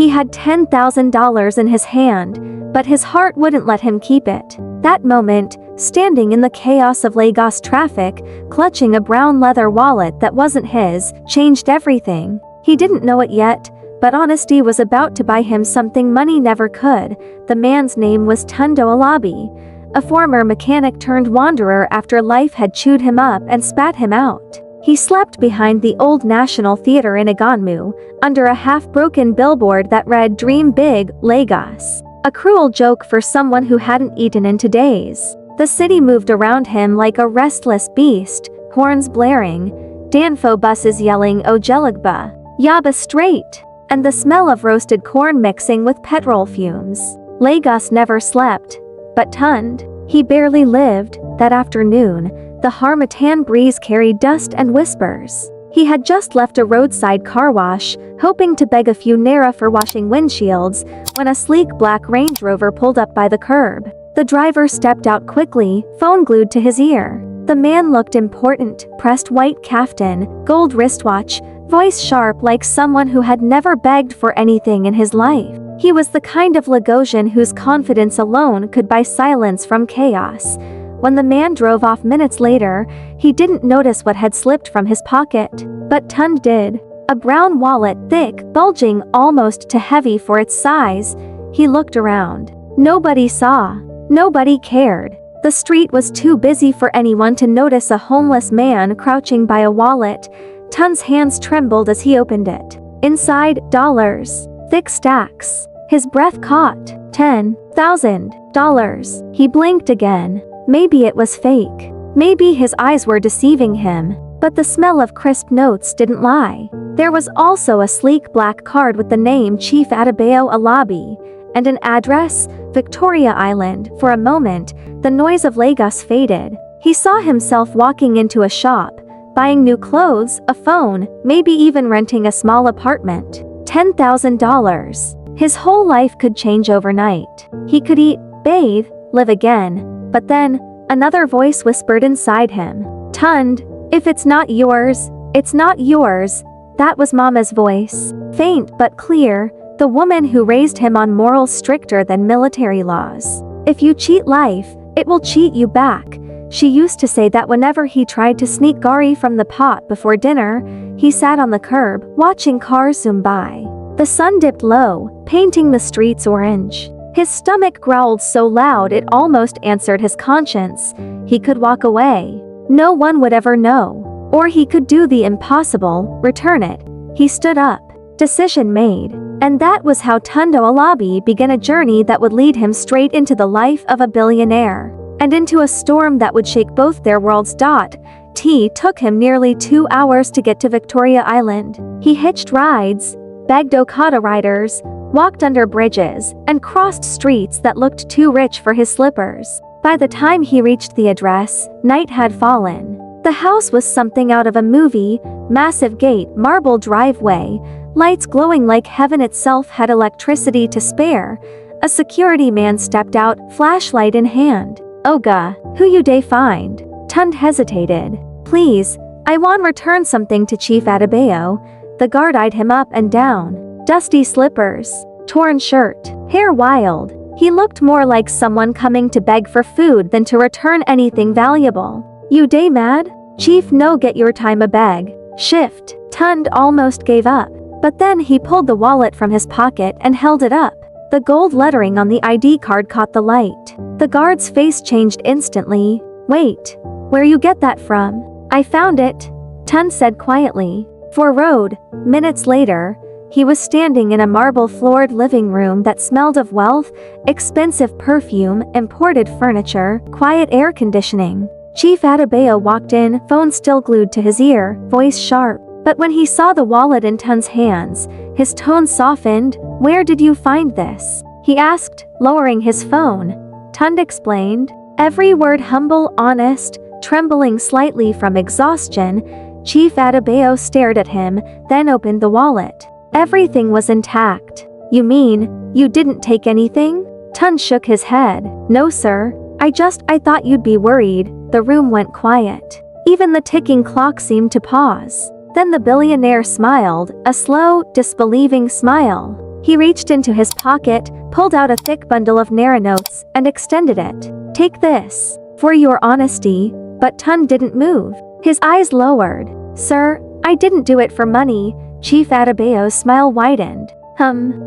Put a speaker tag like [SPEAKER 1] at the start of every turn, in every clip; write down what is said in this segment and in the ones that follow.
[SPEAKER 1] He had $10,000 in his hand, but his heart wouldn't let him keep it. That moment, standing in the chaos of Lagos traffic, clutching a brown leather wallet that wasn't his, changed everything. He didn't know it yet, but honesty was about to buy him something money never could. The man's name was Tunde Owolabi, a former mechanic turned wanderer after life had chewed him up and spat him out. He slept behind the old National Theatre in Iganmu, under a half-broken billboard that read "Dream Big, Lagos." A cruel joke for someone who hadn't eaten in days. The city moved around him like a restless beast, horns blaring, Danfo buses yelling "Ojelagba, Yaba straight," and the smell of roasted corn mixing with petrol fumes. Lagos never slept. But Tunde, he barely lived. That afternoon, the Harmattan breeze carried dust and whispers. He had just left a roadside car wash, hoping to beg a few naira for washing windshields, when a sleek black Range Rover pulled up by the curb. The driver stepped out quickly, phone glued to his ear. The man looked important, pressed white kaftan, gold wristwatch, voice sharp like someone who had never begged for anything in his life. He was the kind of Lagosian whose confidence alone could buy silence from chaos. When the man drove off minutes later, he didn't notice what had slipped from his pocket. But Tunde did. A brown wallet, thick, bulging, almost too heavy for its size. He looked around. Nobody saw. Nobody cared. The street was too busy for anyone to notice a homeless man crouching by a wallet. Tunde's hands trembled as he opened it. Inside, dollars. Thick stacks. His breath caught. $10,000. He blinked again. Maybe it was fake. Maybe his eyes were deceiving him. But the smell of crisp notes didn't lie. There was also a sleek black card with the name Chief Tunde Owolabi, and an address, Victoria Island. For a moment, the noise of Lagos faded. He saw himself walking into a shop, buying new clothes, a phone, maybe even renting a small apartment. $10,000. His whole life could change overnight. He could eat, bathe, live again. But then, another voice whispered inside him. Tunde, if it's not yours, it's not yours. That was Mama's voice. Faint but clear, the woman who raised him on morals stricter than military laws. If you cheat life, it will cheat you back. She used to say that whenever he tried to sneak gari from the pot before dinner, he sat on the curb, watching cars zoom by. The sun dipped low, painting the streets orange. His stomach growled so loud it almost answered his conscience. He could walk away. No one would ever know. Or he could do the impossible, return it. He stood up. Decision made. And that was how Tunde Owolabi began a journey that would lead him straight into the life of a billionaire. And into a storm that would shake both their worlds. It took him nearly 2 hours to get to Victoria Island. He hitched rides, begged Okada riders, walked under bridges, and crossed streets that looked too rich for his slippers. By the time he reached the address, night had fallen. The house was something out of a movie, massive gate, marble driveway, lights glowing like heaven itself had electricity to spare. A security man stepped out, flashlight in hand. Oga, who you dey find? Tunde hesitated. Please, I want return something to Chief Adebayo. The guard eyed him up and down. Dusty slippers, torn shirt, hair wild. He looked more like someone coming to beg for food than to return anything valuable. You dey mad? Chief, no, get your time a beg. Shift. Tunde almost gave up. But then he pulled the wallet from his pocket and held it up. The gold lettering on the ID card caught the light. The guard's face changed instantly. Wait, where you get that from? I found it, Tunde said quietly. For road. Minutes later, he was standing in a marble-floored living room that smelled of wealth, expensive perfume, imported furniture, quiet air conditioning. Chief Adebayo walked in, phone still glued to his ear, voice sharp. But when he saw the wallet in Tunde's hands, his tone softened. Where did you find this? He asked, lowering his phone. Tunde explained. Every word humble, honest, trembling slightly from exhaustion. Chief Adebayo stared at him, then opened the wallet. Everything was intact. You mean, you didn't take anything? Tunde shook his head. No sir, I thought you'd be worried. The room went quiet. Even the ticking clock seemed to pause. Then the billionaire smiled, a slow, disbelieving smile. He reached into his pocket, pulled out a thick bundle of Naira notes, and extended it. "Take this. For your honesty." But Tunde didn't move. His eyes lowered. "Sir, I didn't do it for money." Chief Adebayo's smile widened.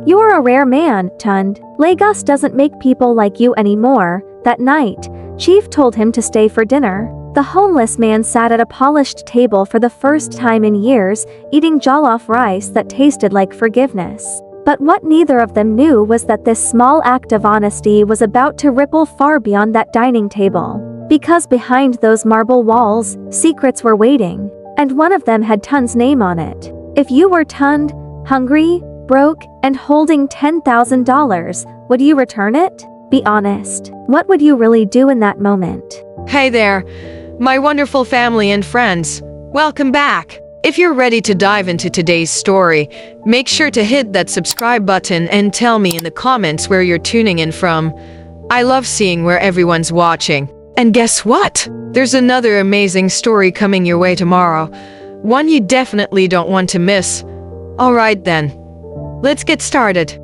[SPEAKER 1] You're a rare man, Tunde. Lagos doesn't make people like you anymore." That night, Chief told him to stay for dinner. The homeless man sat at a polished table for the first time in years, eating jollof rice that tasted like forgiveness. But what neither of them knew was that this small act of honesty was about to ripple far beyond that dining table. Because behind those marble walls, secrets were waiting. And one of them had Tunde's name on it. If you were Tunde, hungry, broke, and holding $10,000, would you return it? Be honest. What would you really do in that moment?
[SPEAKER 2] Hey there, my wonderful family and friends. Welcome back. If you're ready to dive into today's story, make sure to hit that subscribe button and tell me in the comments where you're tuning in from. I love seeing where everyone's watching. And guess what? There's another amazing story coming your way tomorrow. One you definitely don't want to miss. Alright then, let's get started.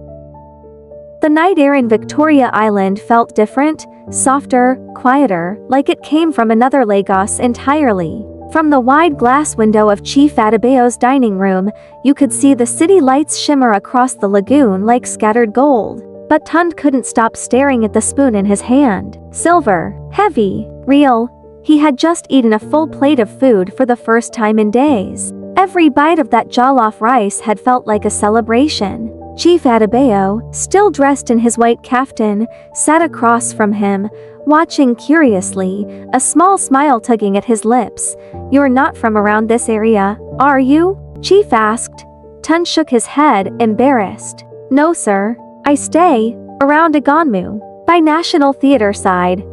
[SPEAKER 1] The night air in Victoria Island felt different, softer, quieter, like it came from another Lagos entirely. From the wide glass window of Chief Adebayo's dining room, you could see the city lights shimmer across the lagoon like scattered gold. But Tunde couldn't stop staring at the spoon in his hand. Silver, heavy, real. He had just eaten a full plate of food for the first time in days. Every bite of that jollof rice had felt like a celebration. Chief Adebayo, still dressed in his white kaftan, sat across from him, watching curiously, a small smile tugging at his lips. "You're not from around this area, are you?" Chief asked. Tunde shook his head, embarrassed. "No sir. I stay around Agonmu, by National Theatre side."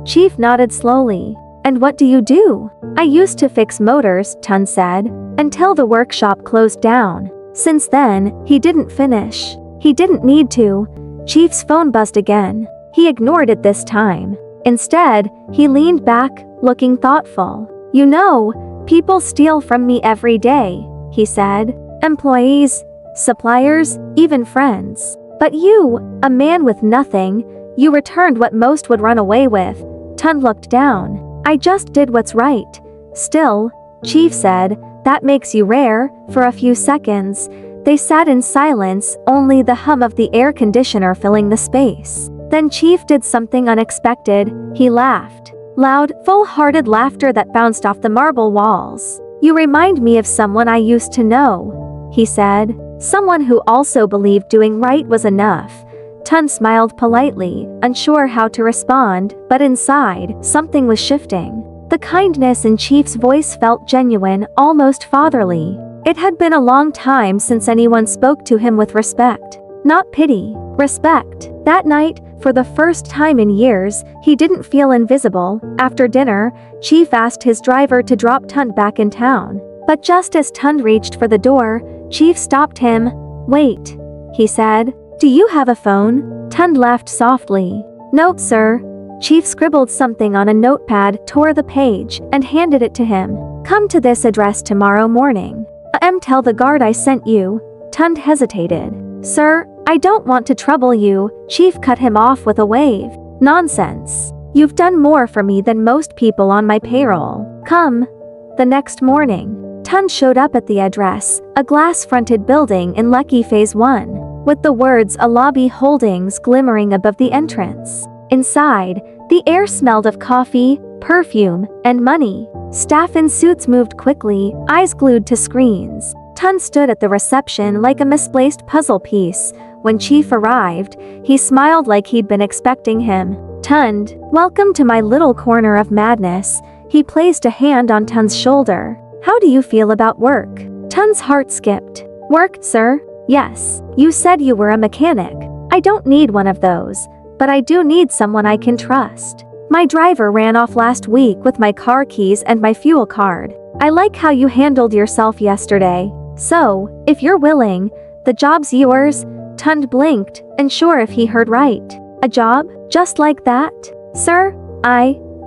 [SPEAKER 1] Chief nodded slowly. "And what do you do?" "I used to fix motors," Tunde said, "until the workshop closed down. Since then, he didn't finish. He didn't need to." Chief's phone buzzed again. He ignored it this time. Instead, he leaned back, looking thoughtful. "You know, people steal from me every day," he said. "Employees, suppliers, even friends. But you, a man with nothing, you returned what most would run away with." Tunde looked down. "I just did what's right." "Still," Chief said, "that makes you rare." For a few seconds, they sat in silence, only the hum of the air conditioner filling the space. Then Chief did something unexpected. He laughed. Loud, full-hearted laughter that bounced off the marble walls. "You remind me of someone I used to know," he said. "Someone who also believed doing right was enough." Tunde smiled politely, unsure how to respond, but inside, something was shifting. The kindness in Chief's voice felt genuine, almost fatherly. It had been a long time since anyone spoke to him with respect. Not pity, respect. That night, for the first time in years, he didn't feel invisible. After dinner, Chief asked his driver to drop Tunde back in town. But just as Tunde reached for the door, Chief stopped him. "Wait," he said. "Do you have a phone?" Tunde laughed softly. "No, sir." Chief scribbled something on a notepad, tore the page, and handed it to him. "Come to this address tomorrow morning. Tell the guard I sent you." Tunde hesitated. "Sir, I don't want to trouble you." Chief cut him off with a wave. "Nonsense. You've done more for me than most people on my payroll. Come." The next morning, Tunde showed up at the address, a glass-fronted building in Lekki Phase 1, with the words Owolabi Holdings glimmering above the entrance. Inside, the air smelled of coffee, perfume, and money. Staff in suits moved quickly, eyes glued to screens. Tunde stood at the reception like a misplaced puzzle piece. When Chief arrived, he smiled like he'd been expecting him. "Tunde, welcome to my little corner of madness." He placed a hand on Tunde's shoulder. "How do you feel about work?" Tunde's heart skipped. "Work, sir? Yes. You said you were a mechanic. I don't need one of those. But I do need someone I can trust. My driver ran off last week with my car keys and my fuel card. I like how you handled yourself yesterday. So, if you're willing, the job's yours." Tunde blinked, unsure if he heard right. "A job? Just like that? Sir?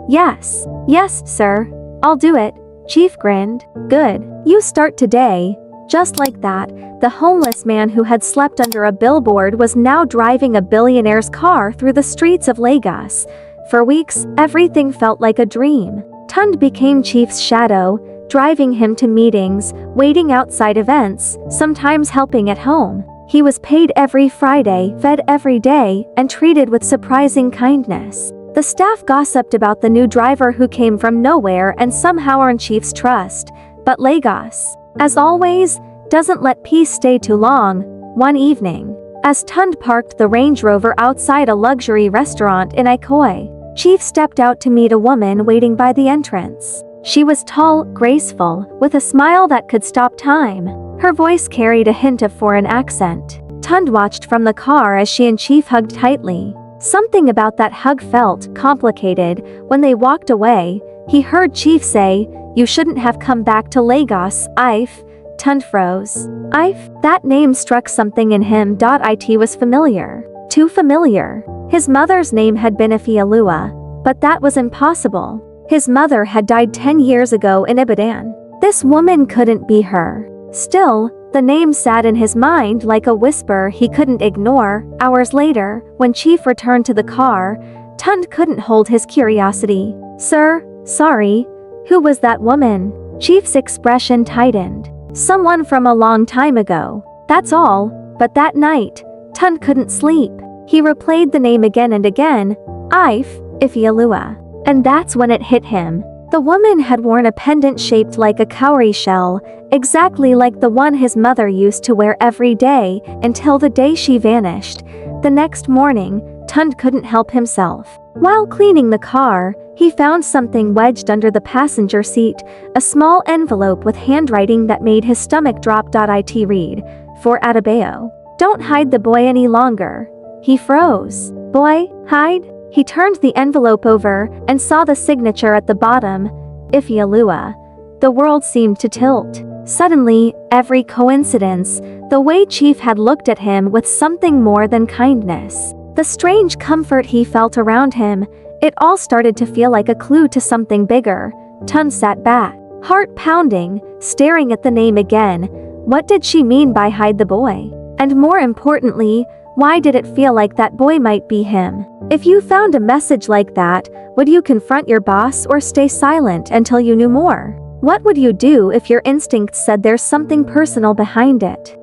[SPEAKER 1] Yes, sir. I'll do it." Chief grinned. "Good. You start today." Just like that, the homeless man who had slept under a billboard was now driving a billionaire's car through the streets of Lagos. For weeks, everything felt like a dream. Tunde became Chief's shadow, driving him to meetings, waiting outside events, sometimes helping at home. He was paid every Friday, fed every day, and treated with surprising kindness. The staff gossiped about the new driver who came from nowhere and somehow earned Chief's trust. But Lagos, as always, doesn't let peace stay too long. One evening, as Tunde parked the Range Rover outside a luxury restaurant in Ikoyi, Chief stepped out to meet a woman waiting by the entrance. She was tall, graceful, with a smile that could stop time. Her voice carried a hint of foreign accent. Tunde watched from the car as she and Chief hugged tightly. Something about that hug felt complicated. When they walked away, he heard Chief say, "You shouldn't have come back to Lagos, Ife." Tunde froze. Ife? That name struck something in him. It was familiar. Too familiar. His mother's name had been Ifeoluwa, but that was impossible. His mother had died 10 years ago in Ibadan. This woman couldn't be her. Still, the name sat in his mind like a whisper he couldn't ignore. Hours later, when Chief returned to the car, Tunde couldn't hold his curiosity. "Sir, sorry, who was that woman?" Chief's expression tightened. "Someone from a long time ago. That's all." But that night, Tunde couldn't sleep. He replayed the name again and again, Ifeoluwa. And that's when it hit him. The woman had worn a pendant shaped like a cowrie shell, exactly like the one his mother used to wear every day, until the day she vanished. The next morning, Tunde couldn't help himself. While cleaning the car, he found something wedged under the passenger seat, a small envelope with handwriting that made his stomach drop. It read, "For Adebayo. Don't hide the boy any longer." He froze. "Boy, hide?" He turned the envelope over and saw the signature at the bottom, Ifeoluwa. The world seemed to tilt. Suddenly, every coincidence, the way Chief had looked at him with something more than kindness, the strange comfort he felt around him, it all started to feel like a clue to something bigger. Tunde sat back, heart pounding, staring at the name again. What did she mean by hide the boy? And more importantly, why did it feel like that boy might be him? If you found a message like that, would you confront your boss or stay silent until you knew more? What would you do if your instincts said there's something personal behind it?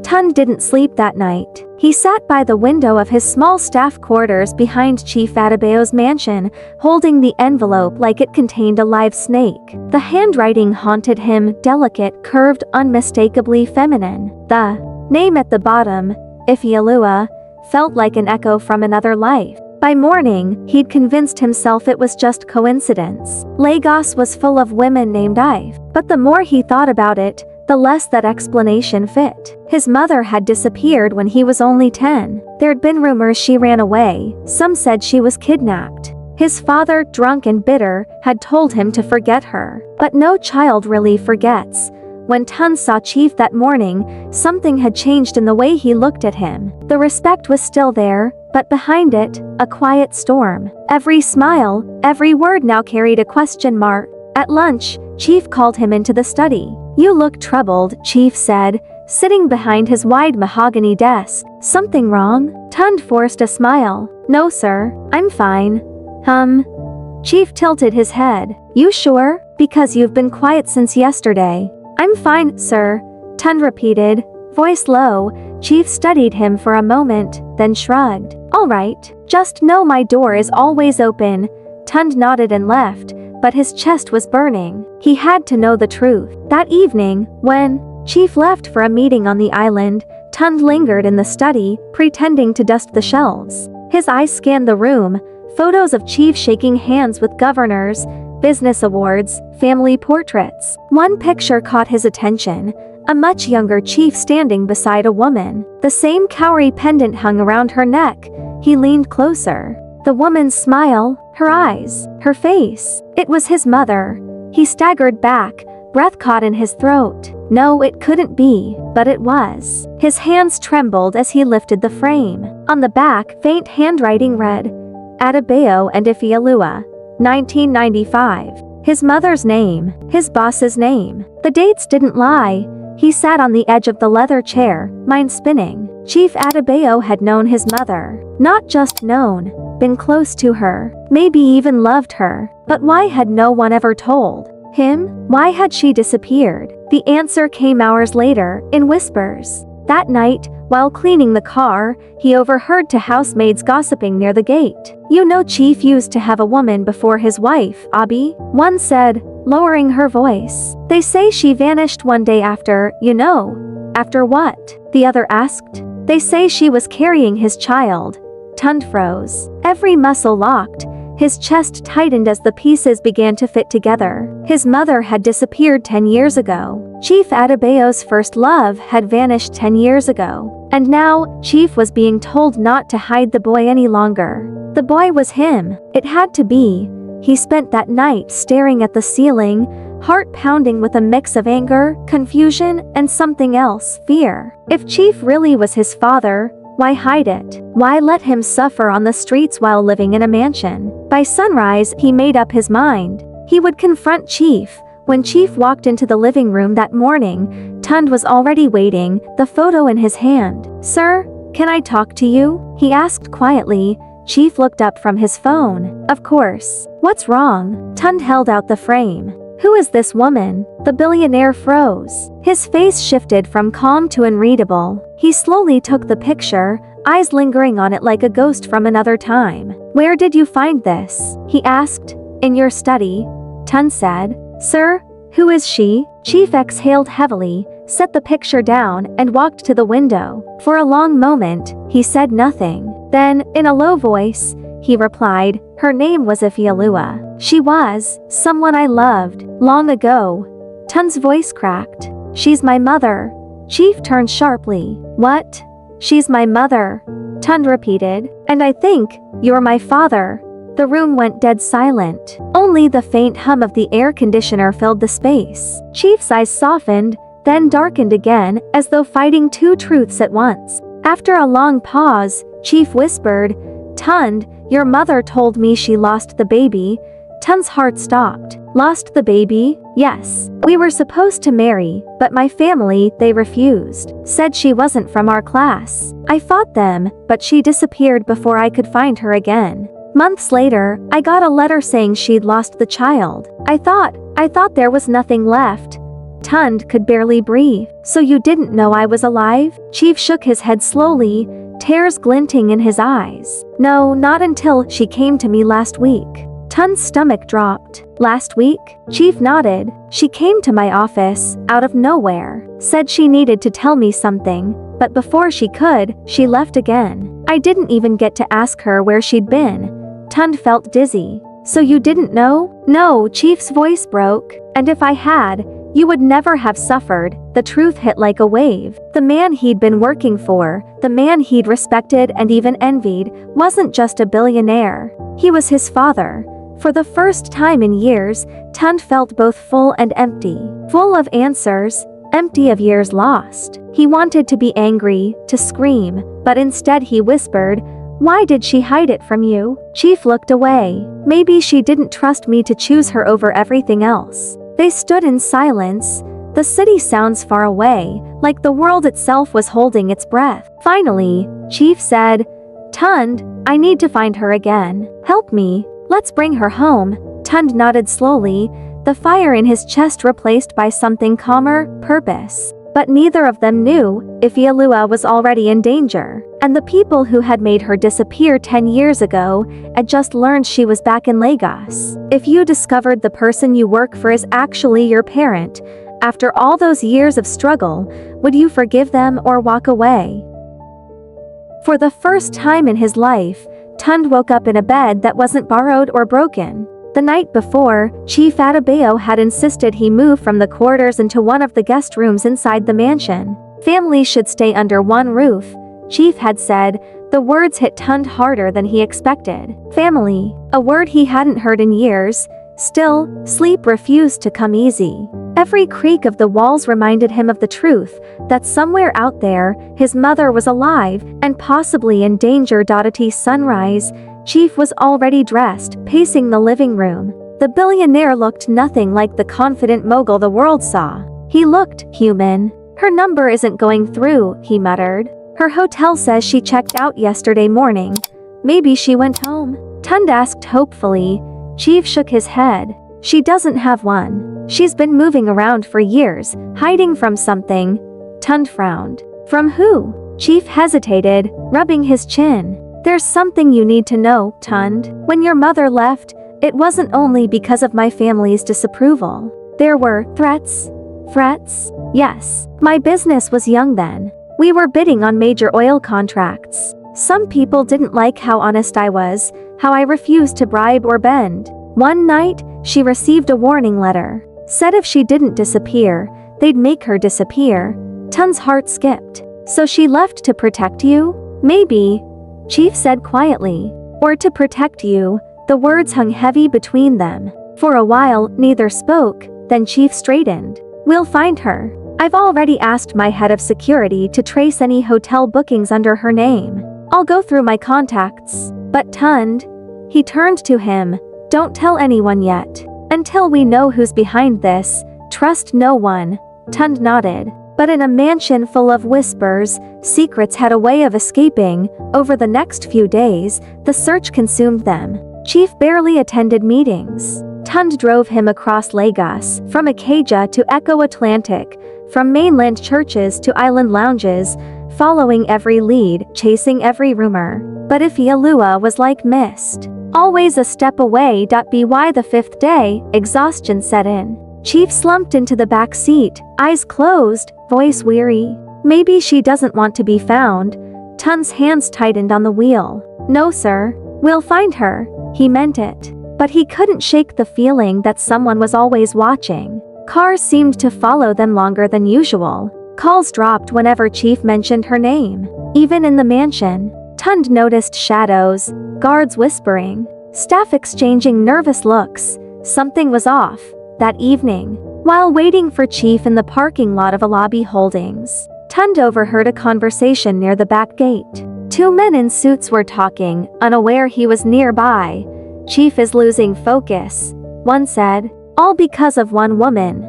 [SPEAKER 1] Tunde didn't sleep that night. He sat by the window of his small staff quarters behind Chief Adebayo's mansion, holding the envelope like it contained a live snake. The handwriting haunted him, delicate, curved, unmistakably feminine. The name at the bottom, Ifeoluwa, felt like an echo from another life. By morning, he'd convinced himself it was just coincidence. Lagos was full of women named Ife, but the more he thought about it, the less that explanation fit. His mother had disappeared when he was only 10. There'd been rumors she ran away, some said she was kidnapped. His father, drunk and bitter, had told him to forget her. But no child really forgets. When Tunde saw Chief that morning, something had changed in the way he looked at him. The respect was still there, but behind it, a quiet storm. Every smile, every word now carried a question mark. At lunch, Chief called him into the study. "You look troubled," Chief said, sitting behind his wide mahogany desk. "Something wrong?" Tunde forced a smile. "No, sir, I'm fine." Chief tilted his head. "You sure? Because you've been quiet since yesterday." "I'm fine, sir," Tunde repeated, voice low. Chief studied him for a moment, then shrugged. "All right, just know my door is always open." Tunde nodded and left, but his chest was burning. He had to know the truth. That evening, when Chief left for a meeting on the island, Tunde lingered in the study, pretending to dust the shelves. His eyes scanned the room, photos of Chief shaking hands with governors, business awards, family portraits. One picture caught his attention, a much younger Chief standing beside a woman. The same cowrie pendant hung around her neck. He leaned closer. The woman's smile, her eyes, her face. It was his mother. He staggered back, breath caught in his throat. No, it couldn't be, but it was. His hands trembled as he lifted the frame. On the back, faint handwriting read, "Adebayo and Ifeoluwa, 1995. his mother's name, his boss's name. The dates didn't lie. He sat on the edge of the leather chair, mind spinning. Chief Adebayo had known his mother. Not just known, been close to her, maybe even loved her. But why had no one ever told him? Why had she disappeared? The answer came hours later, in whispers. That night, while cleaning the car, he overheard two housemaids gossiping near the gate. "You know Chief used to have a woman before his wife, Abi," one said, lowering her voice. "They say she vanished one day after, you know." "After what?" the other asked. "They say she was carrying his child." Tunde froze. Every muscle locked. His chest tightened as the pieces began to fit together. His mother had disappeared 10 years ago. Chief Adebayo's first love had vanished 10 years ago. And now, Chief was being told not to hide the boy any longer. The boy was him. It had to be. He spent that night staring at the ceiling, heart pounding with a mix of anger, confusion, and something else, fear. If Chief really was his father, why hide it? Why let him suffer on the streets while living in a mansion? By sunrise, he made up his mind. He would confront Chief. When Chief walked into the living room that morning, Tunde was already waiting, the photo in his hand. "Sir, can I talk to you?" he asked quietly. Chief looked up from his phone. "Of course. What's wrong?" Tunde held out the frame. "Who is this woman?" The billionaire froze. His face shifted from calm to unreadable. He slowly took the picture, eyes lingering on it like a ghost from another time. "Where did you find this?" he asked. "In your study," Tunde said. "Sir, who is she?" Chief exhaled heavily, set the picture down, and walked to the window. For a long moment, he said nothing. Then, in a low voice, he replied, "Her name was Ifeoluwa. She was someone I loved long ago." Tunde's voice cracked. "She's my mother." Chief turned sharply. "What? She's my mother?" Tunde repeated. "And I think you're my father." The room went dead silent. Only the faint hum of the air conditioner filled the space. Chief's eyes softened, then darkened again, as though fighting two truths at once. After a long pause, Chief whispered, "Tunde, your mother told me she lost the baby." Tunde's heart stopped. "Lost the baby?" "Yes. We were supposed to marry, but my family, they refused. Said she wasn't from our class. I fought them, but she disappeared before I could find her again. Months later, I got a letter saying she'd lost the child. I thought there was nothing left." Tunde could barely breathe. "So you didn't know I was alive?" Chief shook his head slowly, tears glinting in his eyes. "No, not until she came to me last week." Tunde's stomach dropped. "Last week?" Chief nodded. "She came to my office, out of nowhere. Said she needed to tell me something, but before she could, she left again. I didn't even get to ask her where she'd been." Tunde felt dizzy. "So you didn't know?" "No," Chief's voice broke. "And if I had, you would never have suffered." The truth hit like a wave. The man he'd been working for, the man he'd respected and even envied, wasn't just a billionaire. He was his father. For the first time in years, Tunde felt both full and empty. Full of answers, empty of years lost. He wanted to be angry, to scream, but instead he whispered, "Why did she hide it from you?" Chief looked away. "Maybe she didn't trust me to choose her over everything else." They stood in silence. The city sounds far away, like the world itself was holding its breath. Finally, Chief said, "Tunde, I need to find her again. Help me. Let's bring her home." Tunde nodded slowly, the fire in his chest replaced by something calmer, purpose. But neither of them knew Ifeoluwa was already in danger, and the people who had made her disappear 10 years ago had just learned she was back in Lagos. If you discovered the person you work for is actually your parent, after all those years of struggle, would you forgive them or walk away? For the first time in his life, Tunde woke up in a bed that wasn't borrowed or broken. The night before, Chief Adebayo had insisted he move from the quarters into one of the guest rooms inside the mansion. Families should stay under one roof, Chief had said. The words hit Tunde harder than he expected. Family, a word he hadn't heard in years. Still, sleep refused to come easy. Every creak of the walls reminded him of the truth, that somewhere out there, his mother was alive, and possibly in danger. At sunrise, Chief was already dressed, pacing the living room. The billionaire looked nothing like the confident mogul the world saw. He looked human. Her number isn't going through, he muttered. Her hotel says she checked out yesterday morning. Maybe she went home? Tunde asked hopefully. Chief shook his head. She doesn't have one. She's been moving around for years, hiding from something. Tunde frowned. From who? Chief hesitated, rubbing his chin. There's something you need to know, Tunde. When your mother left, it wasn't only because of my family's disapproval. There were threats. Threats? Yes. My business was young then. We were bidding on major oil contracts. Some people didn't like how honest I was, how I refused to bribe or bend. One night, she received a warning letter. Said if she didn't disappear, they'd make her disappear. Tunde's heart skipped. So she left to protect you? Maybe, Chief said quietly. Or to protect you. The words hung heavy between them. For a while, neither spoke, then Chief straightened. We'll find her. I've already asked my head of security to trace any hotel bookings under her name. I'll go through my contacts. But Tunde, he turned to him, don't tell anyone yet. Until we know who's behind this, trust no one. Tunde nodded. But in a mansion full of whispers, secrets had a way of escaping. Over the next few days, the search consumed them. Chief barely attended meetings. Tunde drove him across Lagos, from Ikeja to Echo Atlantic, from mainland churches to island lounges, following every lead, chasing every rumor. But Ifeoluwa was like mist. Always a step away. By the fifth day, exhaustion set in. Chief slumped into the back seat, eyes closed, voice weary. Maybe she doesn't want to be found. Tunde's hands tightened on the wheel. No sir, we'll find her. He meant it. But he couldn't shake the feeling that someone was always watching. Cars seemed to follow them longer than usual. Calls dropped whenever Chief mentioned her name. Even in the mansion, Tunde noticed shadows, guards whispering, staff exchanging nervous looks. Something was off. That evening, while waiting for Chief in the parking lot of Owolabi Holdings, Tunde overheard a conversation near the back gate. Two men in suits were talking, unaware he was nearby. Chief is losing focus, one said. All because of one woman.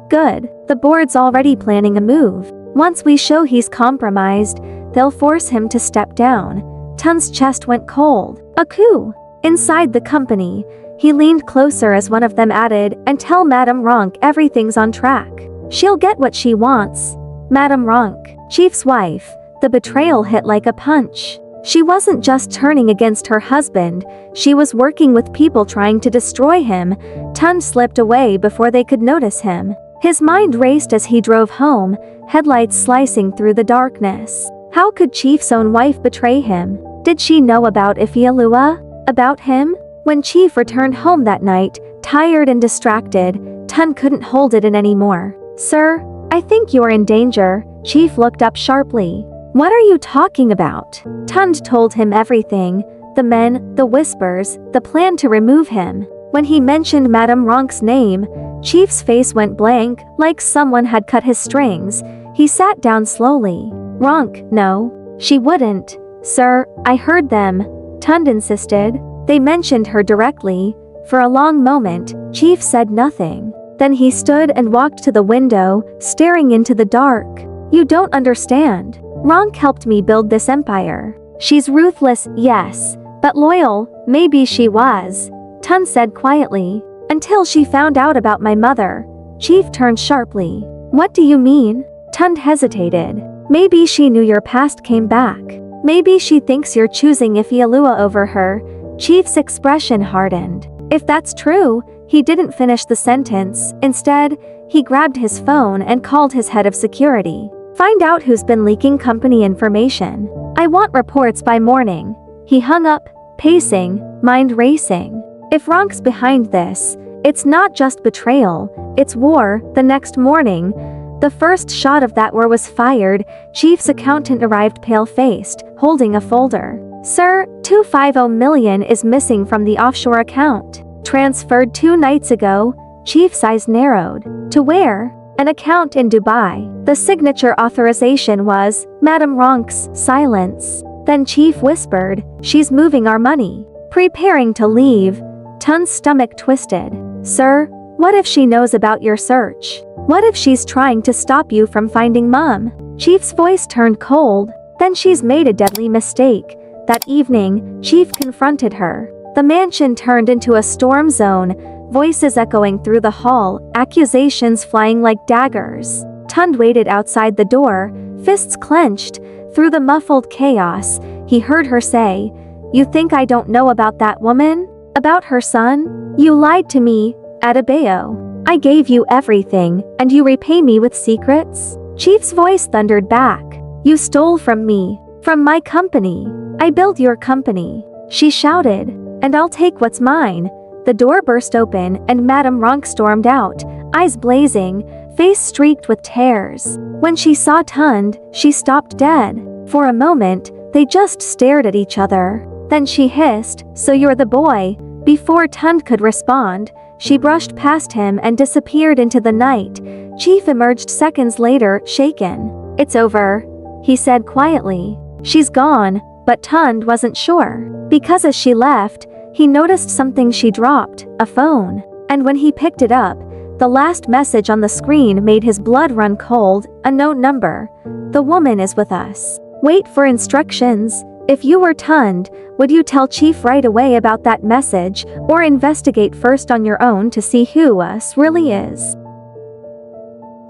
[SPEAKER 1] Good, the board's already planning a move. Once we show he's compromised, they'll force him to step down. Tunde's chest went cold. A coup. Inside the company, he leaned closer as one of them added, and tell Madame Ronk everything's on track. She'll get what she wants. Madame Ronk, Chief's wife. The betrayal hit like a punch. She wasn't just turning against her husband, she was working with people trying to destroy him. Tunde slipped away before they could notice him. His mind raced as he drove home, headlights slicing through the darkness. How could Chief's own wife betray him? Did she know about Ifeoluwa? About him? When Chief returned home that night, tired and distracted, Tunde couldn't hold it in anymore. Sir, I think you're in danger. Chief looked up sharply. What are you talking about? Tunde told him everything. The men, the whispers, the plan to remove him. When he mentioned Madame Ronk's name, Chief's face went blank, like someone had cut his strings. He sat down slowly. Ronk, no. She wouldn't. Sir, I heard them. Tunde insisted. They mentioned her directly. For a long moment, Chief said nothing. Then he stood and walked to the window, staring into the dark. You don't understand. Ronk helped me build this empire. She's ruthless, yes, but loyal. Maybe she was. Tunde said quietly. Until she found out about my mother. Chief turned sharply. What do you mean? Tunde hesitated. Maybe she knew your past came back. Maybe she thinks you're choosing Ifeoluwa over her. Chief's expression hardened. If that's true, he didn't finish the sentence. Instead, he grabbed his phone and called his head of security. Find out who's been leaking company information. I want reports by morning. He hung up, pacing, mind racing. If Ronk's behind this, it's not just betrayal, it's war. The next morning, the first shot of that war was fired. Chief's accountant arrived pale-faced, holding a folder. Sir, $250 million is missing from the offshore account. Transferred 2 nights ago. Chief's eyes narrowed. To where? An account in Dubai. The signature authorization was Madame Ronk's. Silence. Then Chief whispered, she's moving our money. Preparing to leave. Tunde's stomach twisted. Sir, what if she knows about your search? What if she's trying to stop you from finding Mom? Chief's voice turned cold. Then she's made a deadly mistake. That evening, Chief confronted her. The mansion turned into a storm zone, voices echoing through the hall, accusations flying like daggers. Tunde waited outside the door, fists clenched. Through the muffled chaos, he heard her say, "You think I don't know about that woman? About her son? You lied to me, Adebayo. I gave you everything, and you repay me with secrets?" Chief's voice thundered back. "You stole from me, from my company. I built your company," she shouted, "and I'll take what's mine." The door burst open and Madame Ronk stormed out, eyes blazing, face streaked with tears. When she saw Tunde, she stopped dead. For a moment, they just stared at each other. Then she hissed, "So you're the boy." Before Tunde could respond, she brushed past him and disappeared into the night. Chief emerged seconds later, shaken. "It's over," he said quietly. "She's gone," but Tunde wasn't sure. Because as she left, he noticed something she dropped, a phone. And when he picked it up, the last message on the screen made his blood run cold, a known number. "The woman is with us. Wait for instructions." If you were Tunde, would you tell Chief right away about that message, or investigate first on your own to see who us really is?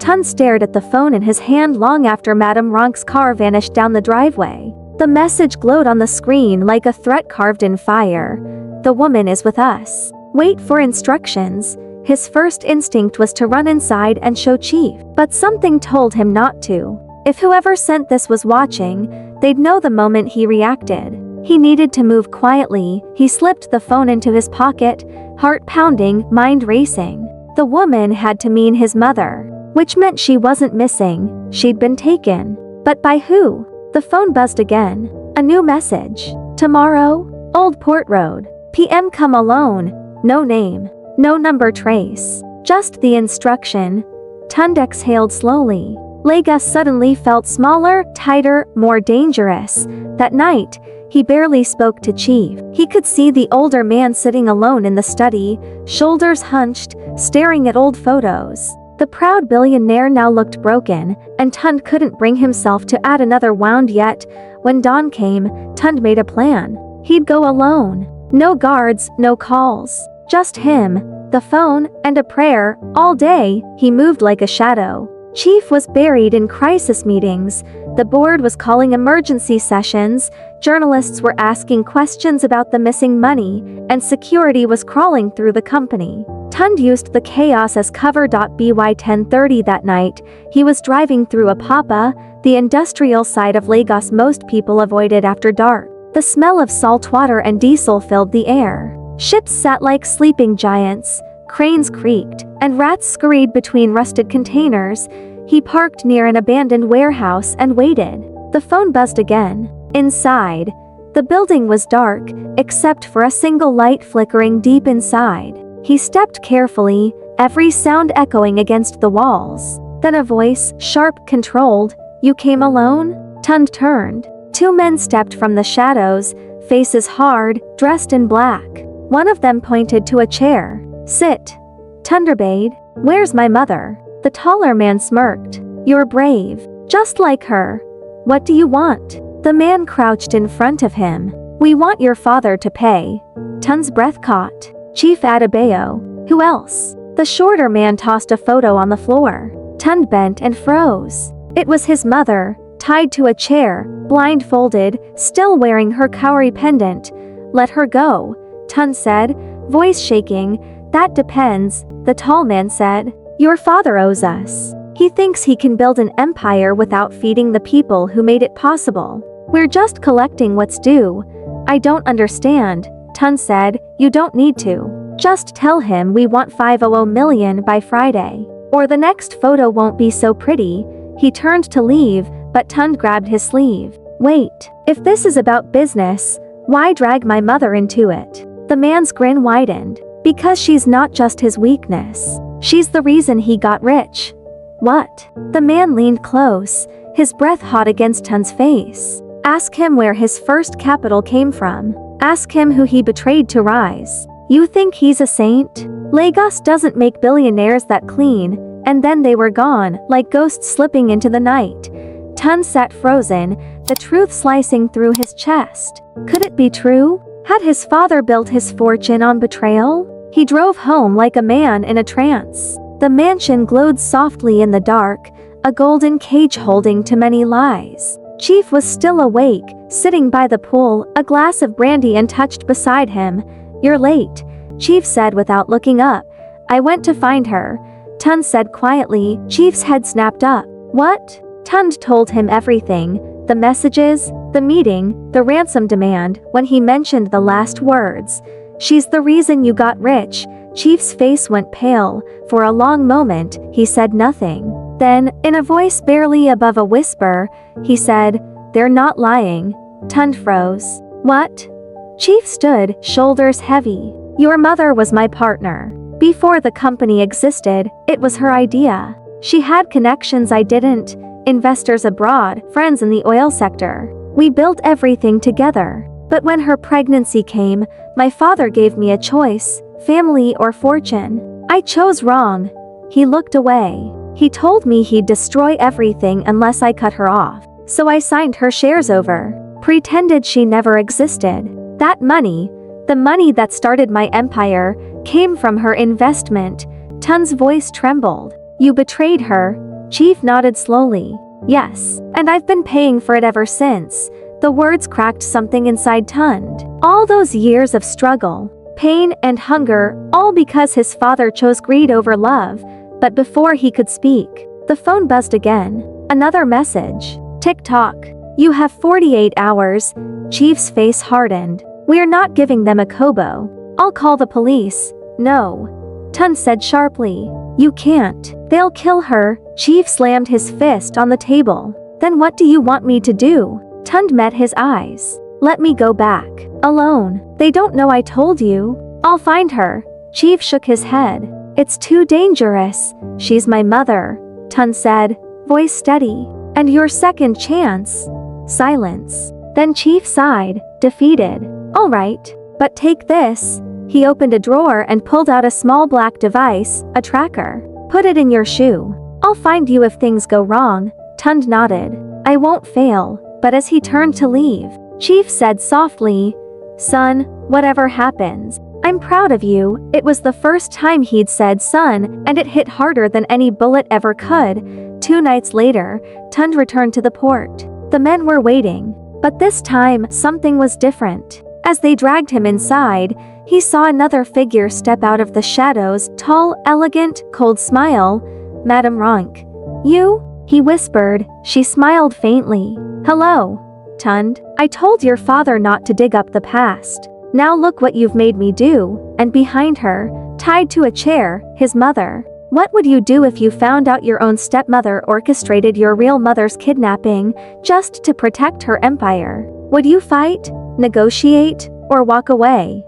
[SPEAKER 1] Tunde stared at the phone in his hand long after Madame Ronk's car vanished down the driveway. The message glowed on the screen like a threat carved in fire. "The woman is with us. Wait for instructions." His first instinct was to run inside and show Chief, but something told him not to. If whoever sent this was watching, they'd know the moment he reacted. He needed to move quietly. He slipped the phone into his pocket, heart pounding, mind racing. The woman had to mean his mother, which meant she wasn't missing, she'd been taken. But by who? The phone buzzed again. A new message. "Tomorrow, Old Port Road. PM come alone." No name. No number trace. Just the instruction. Tunde exhaled slowly. Lagos suddenly felt smaller, tighter, more dangerous. That night, he barely spoke to Chief. He could see the older man sitting alone in the study, shoulders hunched, staring at old photos. The proud billionaire now looked broken, and Tunde couldn't bring himself to add another wound yet. When dawn came, Tunde made a plan. He'd go alone. No guards, no calls. Just him, the phone, and a prayer. All day, he moved like a shadow. Chief was buried in crisis meetings. The board was calling emergency sessions. Journalists were asking questions about the missing money, and security was crawling through the company. Tunde used the chaos as cover. By 10:30 that night, he was driving through Apapa, the industrial side of Lagos most people avoided after dark. The smell of salt water and diesel filled the air. Ships sat like sleeping giants, cranes creaked, and rats scurried between rusted containers. He parked near an abandoned warehouse and waited. The phone buzzed again. Inside, the building was dark, except for a single light flickering deep inside. He stepped carefully, every sound echoing against the walls. Then a voice, sharp, controlled, "You came alone?" Tunde turned. Two men stepped from the shadows, faces hard, dressed in black. One of them pointed to a chair. "Sit." Tunde obeyed. "Where's my mother?" The taller man smirked. "You're brave. Just like her. What do you want?" The man crouched in front of him. "We want your father to pay." Tunde's breath caught. "Chief Adebayo. Who else?" The shorter man tossed a photo on the floor. Tunde bent and froze. It was his mother, tied to a chair, blindfolded, still wearing her cowrie pendant. "Let her go," Tunde said, voice shaking. "That depends," the tall man said. "Your father owes us. He thinks he can build an empire without feeding the people who made it possible. We're just collecting what's due." "I don't understand," Tunde said. "You don't need to. Just tell him we want 500 million by Friday. Or the next photo won't be so pretty." He turned to leave, but Tunde grabbed his sleeve. "Wait. If this is about business, why drag my mother into it?" The man's grin widened. "Because she's not just his weakness. She's the reason he got rich." "What?" The man leaned close, his breath hot against Tunde's face. "Ask him where his first capital came from. Ask him who he betrayed to rise. You think he's a saint? Lagos doesn't make billionaires that clean, and then they were gone, like ghosts slipping into the night. Tunde sat frozen, the truth slicing through his chest. Could it be true? Had his father built his fortune on betrayal? He drove home like a man in a trance. The mansion glowed softly in the dark, a golden cage holding too many lies. Chief was still awake, sitting by the pool, a glass of brandy untouched beside him. "You're late," Chief said without looking up. "I went to find her," Tunde said quietly. Chief's head snapped up. "What?" Tunde told him everything. The messages, the meeting, the ransom demand. When he mentioned the last words, "She's the reason you got rich," Chief's face went pale. For a long moment, he said nothing. Then, in a voice barely above a whisper, he said, "They're not lying." Tunde froze. "What?" Chief stood, shoulders heavy. "Your mother was my partner. Before the company existed, it was her idea. She had connections I didn't, investors abroad, friends in the oil sector. We built everything together. But when her pregnancy came, my father gave me a choice, family or fortune. I chose wrong." He looked away. "He told me he'd destroy everything unless I cut her off. So I signed her shares over. Pretended she never existed. That money, the money that started my empire, came from her investment." Tunde's voice trembled. "You betrayed her?" Chief nodded slowly. "Yes, and I've been paying for it ever since." The words cracked something inside Tunde. All those years of struggle, pain and hunger, all because his father chose greed over love. But before he could speak, the phone buzzed again. Another message. "Tick-tock. You have 48 hours. Chief's face hardened. "We're not giving them a kobo. I'll call the police." "No," Tunde said sharply. "You can't. They'll kill her." Chief slammed his fist on the table. "Then what do you want me to do?" Tunde met his eyes. "Let me go back. Alone. They don't know I told you." "I'll find her." Chief shook his head. "It's too dangerous." "She's my mother," Tunde said, voice steady. "And your second chance?" Silence. Then Chief sighed, defeated. "All right, but take this." He opened a drawer and pulled out a small black device, a tracker. "Put it in your shoe. I'll find you if things go wrong." Tunde nodded. "I won't fail." But as he turned to leave, Chief said softly, "Son, whatever happens, I'm proud of you." It was the first time he'd said son, and it hit harder than any bullet ever could. 2 nights later, Tunde returned to the port. The men were waiting. But this time, something was different. As they dragged him inside, he saw another figure step out of the shadows, tall, elegant, cold smile. "Madame Ronk." "You?" he whispered. She smiled faintly. "Hello, Tunde. I told your father not to dig up the past. Now look what you've made me do." And behind her, tied to a chair, his mother. "What would you do if you found out your own stepmother orchestrated your real mother's kidnapping just to protect her empire? Would you fight, negotiate, or walk away?"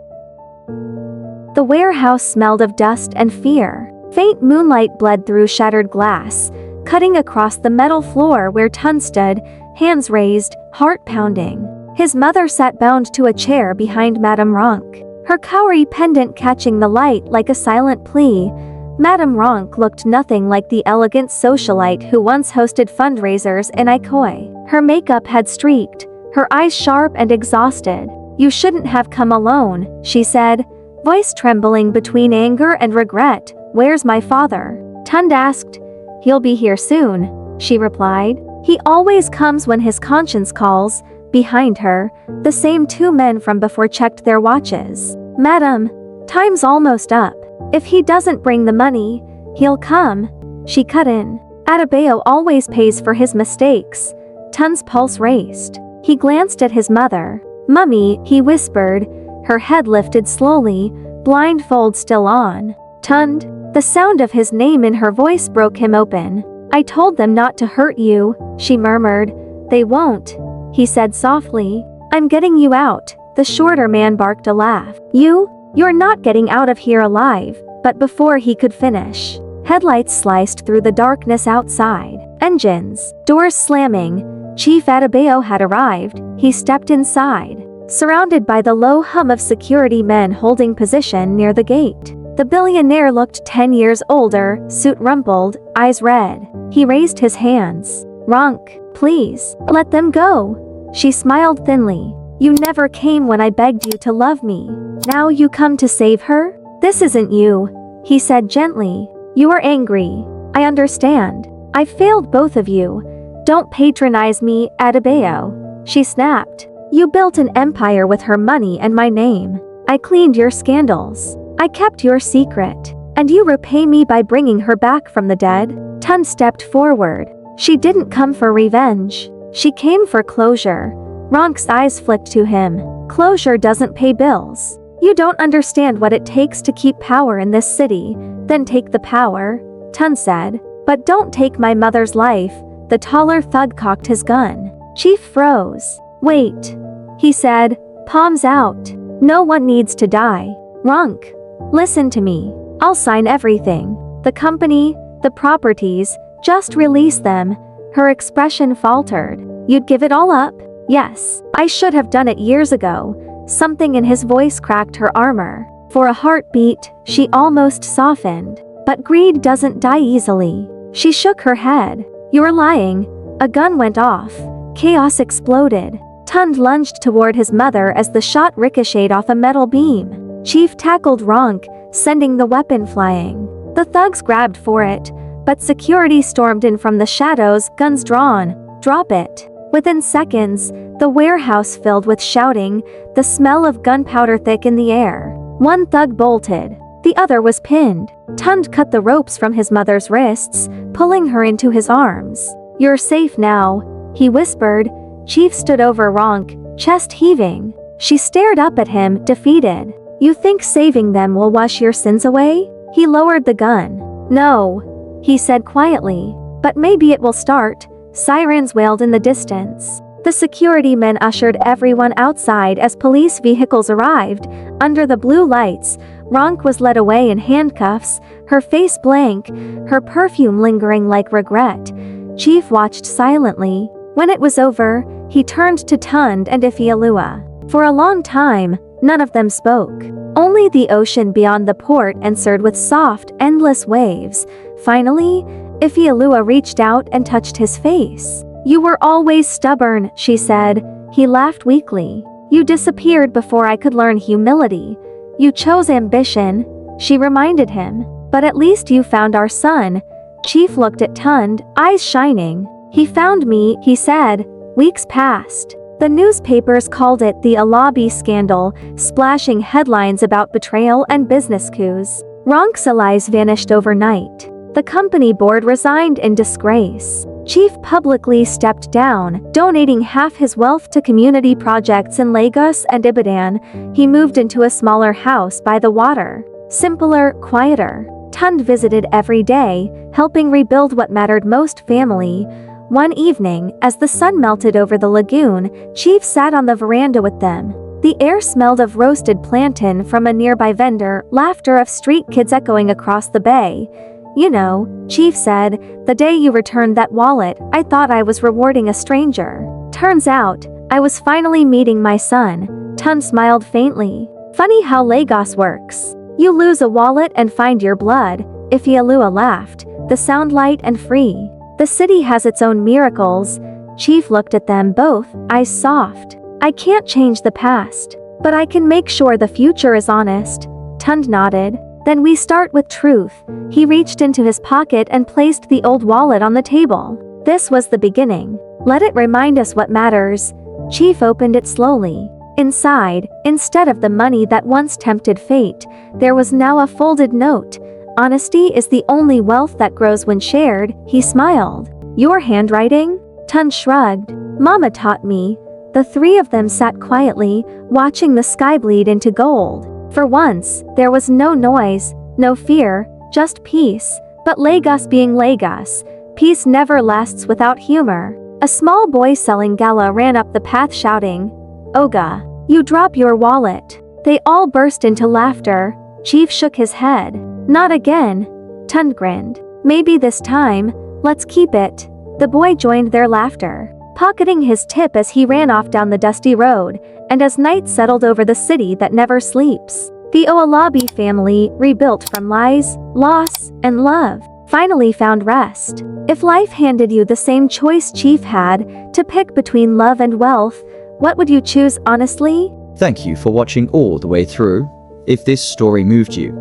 [SPEAKER 1] The warehouse smelled of dust and fear. Faint moonlight bled through shattered glass, cutting across the metal floor where Tunde stood, hands raised, heart pounding. His mother sat bound to a chair behind Madame Ronk, her cowrie pendant catching the light like a silent plea. Madame Ronk looked nothing like the elegant socialite who once hosted fundraisers in Ikoi. Her makeup had streaked, her eyes sharp and exhausted. "You shouldn't have come alone," she said, voice trembling between anger and regret. "Where's my father?" Tunde asked. "He'll be here soon," she replied. "He always comes when his conscience calls." Behind her, the same 2 men from before checked their watches. "Madam, time's almost up. If he doesn't bring the money, he'll come." She cut in. "Adebayo always pays for his mistakes." Tunde's pulse raced. He glanced at his mother. "Mummy," he whispered, her head lifted slowly, blindfold still on. "Tunde." The sound of his name in her voice broke him open. "I told them not to hurt you," she murmured. "They won't," he said softly. "I'm getting you out." The shorter man barked a laugh. "You? You're not getting out of here alive." But before he could finish, headlights sliced through the darkness outside. Engines, doors slamming. Chief Adebayo had arrived. He stepped inside. surrounded by the low hum of security men holding position near the gate. The billionaire looked 10 years older, suit rumpled, eyes red. He raised his hands. "Ronk, please, let them go." She smiled thinly. "You never came when I begged you to love me. Now you come to save her? This isn't you," he said gently. "You are angry. I understand. I failed both of you. Don't patronize me, Adebayo." She snapped. "You built an empire with her money and my name. I cleaned your scandals. I kept your secret. And you repay me by bringing her back from the dead?" Tunde stepped forward. She didn't come for revenge. She came for closure. Ronk's eyes flicked to him. "Closure doesn't pay bills. You don't understand what it takes to keep power in this city. Then take the power," Tunde said. "But don't take my mother's life." The taller thug cocked his gun. Chief froze. "Wait," he said, palms out. "No one needs to die. Ronk, listen to me. I'll sign everything. The company, the properties, just release them." Her expression faltered. "You'd give it all up?" "Yes, I should have done it years ago." Something in his voice cracked her armor. For a heartbeat, she almost softened. "But greed doesn't die easily." She shook her head. "You're lying." A gun went off. Chaos exploded. Tunde lunged toward his mother as the shot ricocheted off a metal beam. Chief tackled Ronk, sending the weapon flying. The thugs grabbed for it, but security stormed in from the shadows, guns drawn. "Drop it." Within seconds, the warehouse filled with shouting, the smell of gunpowder thick in the air. One thug bolted. The other was pinned. Tunde cut the ropes from his mother's wrists, pulling her into his arms. "You're safe now," he whispered. Chief stood over Ronk, chest heaving. She stared up at him, defeated. "You think saving them will wash your sins away?" He lowered the gun. "No," he said quietly. "But maybe it will start." Sirens wailed in the distance. The security men ushered everyone outside as police vehicles arrived. Under the blue lights, Ronk was led away in handcuffs, her face blank, her perfume lingering like regret. Chief watched silently. When it was over, he turned to Tunde and Ifeoluwa. For a long time, none of them spoke. Only the ocean beyond the port answered with soft, endless waves. Finally, Ifeoluwa reached out and touched his face. "You were always stubborn," she said. He laughed weakly. "You disappeared before I could learn humility. You chose ambition," she reminded him. "But at least you found our son." Chief looked at Tunde, eyes shining. "He found me," he said. Weeks passed. The newspapers called it the Owolabi scandal, splashing headlines about betrayal and business coups. Ronk's allies vanished overnight. The company board resigned in disgrace. Chief publicly stepped down, donating half his wealth to community projects in Lagos and Ibadan. He moved into a smaller house by the water. Simpler, quieter. Tunde visited every day, helping rebuild what mattered most: family. One evening, as the sun melted over the lagoon, Chief sat on the veranda with them. The air smelled of roasted plantain from a nearby vendor, laughter of street kids echoing across the bay. "You know," Chief said, "the day you returned that wallet, I thought I was rewarding a stranger. Turns out, I was finally meeting my son." Tunde smiled faintly. "Funny how Lagos works. You lose a wallet and find your blood." Ifeoluwa laughed, the sound light and free. "The city has its own miracles." Chief looked at them both, eyes soft. "I can't change the past, but I can make sure the future is honest." Tunde nodded. "Then we start with truth." He reached into his pocket and placed the old wallet on the table. "This was the beginning. Let it remind us what matters." Chief opened it slowly. Inside, instead of the money that once tempted fate, there was now a folded note. "Honesty is the only wealth that grows when shared," he smiled. "Your handwriting?" Tunde shrugged. "Mama taught me." The three of them sat quietly, watching the sky bleed into gold. For once, there was no noise, no fear, just peace. But Lagos being Lagos, peace never lasts without humor. A small boy selling gala ran up the path shouting, "Oga, you drop your wallet." They all burst into laughter. Chief shook his head. "Not again." Tunde grinned. "Maybe this time, let's keep it." The boy joined their laughter, pocketing his tip as he ran off down the dusty road. and as night settled over the city that never sleeps, the Owolabi family, rebuilt from lies, loss, and love, finally found rest. If life handed you the same choice Chief had, to pick between love and wealth, what would you choose honestly?
[SPEAKER 3] Thank you for watching all the way through. If this story moved you,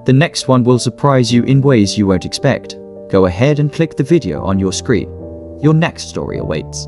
[SPEAKER 3] the next one will surprise you in ways you won't expect. Go ahead and click the video on your screen. Your next story awaits.